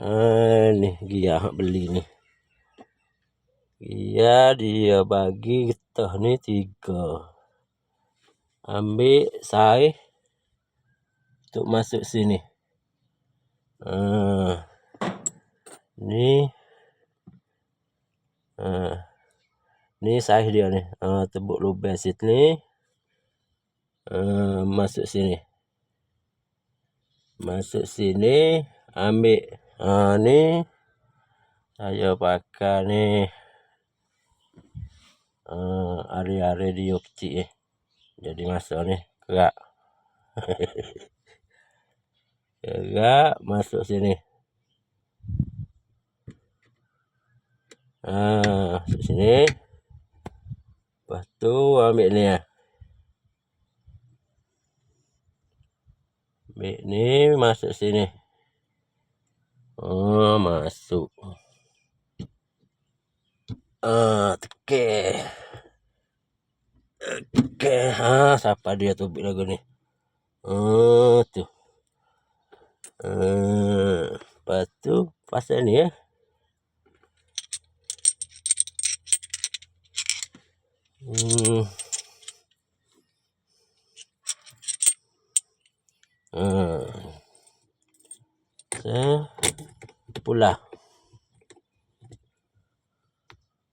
Nih Gia beli nih. Dia bagi getah nih 3. Ambil sai untuk masuk sini. Ini sai dia nih. Tebuk lubang situ nih. Masuk sini. Masuk sini, ambil. Nih saya pakai nih. Hari-hari dia kecil. Jadi masuk nih kerak. Kerak masuk sini. Masuk sini. Lepas tu ambil ni ya. Ambil ni masuk sini. Masuk. Tekan. Siapa dia tu lagu ni? Tu. Lepas tu pasal ni ya.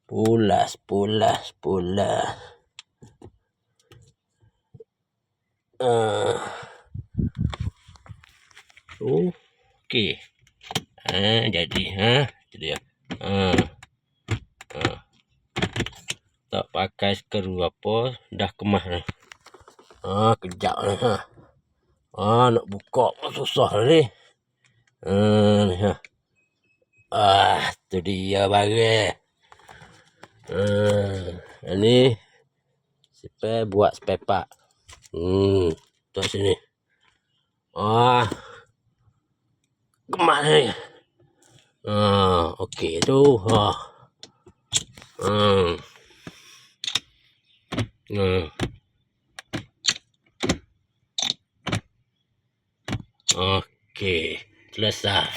Pulas. Okey. Jadi itu dia. Tak pakai skru apa dah kemah nih. Kejap nih. Nak buka susah ni. Tu dia barang. Ini buat spare part. Tu sini. Kemah ni. Okey tu. Okey, selesai.